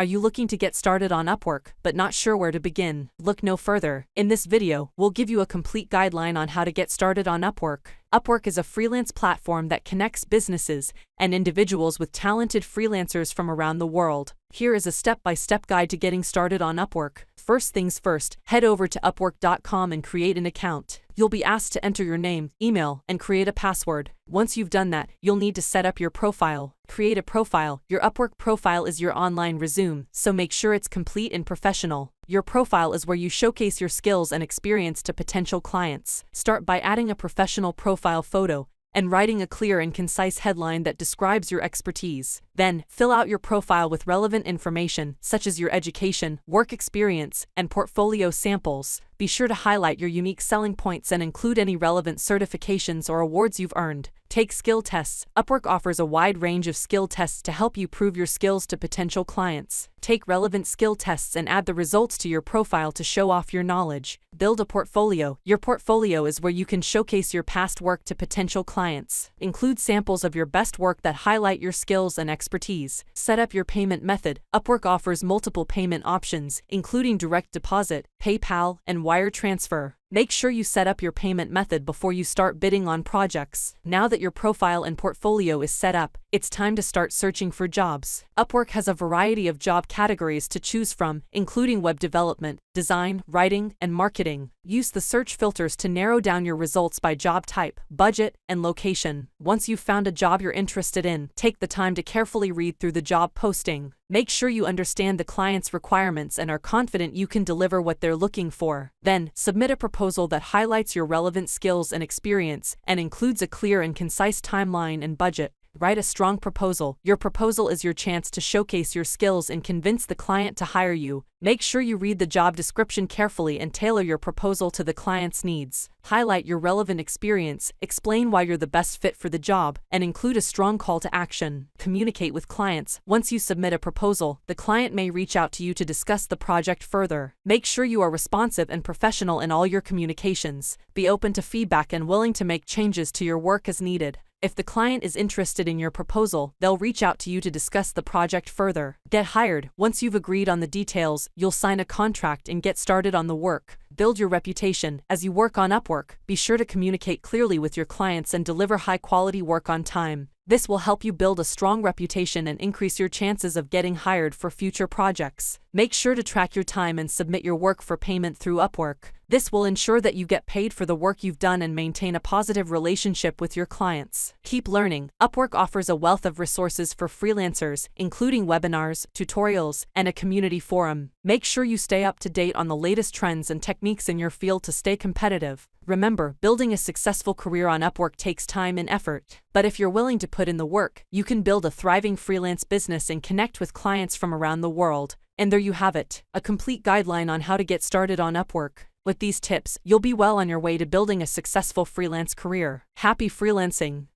Are you looking to get started on Upwork, but not sure where to begin? Look no further. In this video, we'll give you a complete guideline on how to get started on Upwork. Upwork is a freelance platform that connects businesses and individuals with talented freelancers from around the world. Here is a step-by-step guide to getting started on Upwork. First things first, head over to Upwork.com and create an account. You'll be asked to enter your name, email, and create a password. Once you've done that, you'll need to set up your profile. Create a profile. Your Upwork profile is your online resume, so make sure it's complete and professional. Your profile is where you showcase your skills and experience to potential clients. Start by adding a professional profile photo and writing a clear and concise headline that describes your expertise. Then, fill out your profile with relevant information, such as your education, work experience, and portfolio samples. Be sure to highlight your unique selling points and include any relevant certifications or awards you've earned. Take skill tests. Upwork offers a wide range of skill tests to help you prove your skills to potential clients. Take relevant skill tests and add the results to your profile to show off your knowledge. Build a portfolio. Your portfolio is where you can showcase your past work to potential clients. Include samples of your best work that highlight your skills and expertise. Set up your payment method. Upwork offers multiple payment options, including direct deposit, PayPal, and wire transfer. Make sure you set up your payment method before you start bidding on projects. Now that your profile and portfolio is set up, it's time to start searching for jobs. Upwork has a variety of job categories to choose from, including web development, design, writing, and marketing. Use the search filters to narrow down your results by job type, budget, and location. Once you've found a job you're interested in, take the time to carefully read through the job posting. Make sure you understand the client's requirements and are confident you can deliver what they're looking for. Then, submit a proposal that highlights your relevant skills and experience and includes a clear and concise timeline and budget. Write a strong proposal. Your proposal is your chance to showcase your skills and convince the client to hire you. Make sure you read the job description carefully and tailor your proposal to the client's needs. Highlight your relevant experience, explain why you're the best fit for the job, and include a strong call to action. Communicate with clients. Once you submit a proposal, the client may reach out to you to discuss the project further. Make sure you are responsive and professional in all your communications. Be open to feedback and willing to make changes to your work as needed. If the client is interested in your proposal, they'll reach out to you to discuss the project further. Get hired. Once you've agreed on the details, you'll sign a contract and get started on the work. Build your reputation. As you work on Upwork, be sure to communicate clearly with your clients and deliver high-quality work on time. This will help you build a strong reputation and increase your chances of getting hired for future projects. Make sure to track your time and submit your work for payment through Upwork. This will ensure that you get paid for the work you've done and maintain a positive relationship with your clients. Keep learning. Upwork offers a wealth of resources for freelancers, including webinars, tutorials, and a community forum. Make sure you stay up to date on the latest trends and techniques in your field to stay competitive. Remember, building a successful career on Upwork takes time and effort. But if you're willing to put in the work, you can build a thriving freelance business and connect with clients from around the world. And there you have it, a complete guideline on how to get started on Upwork. With these tips, you'll be well on your way to building a successful freelance career. Happy freelancing!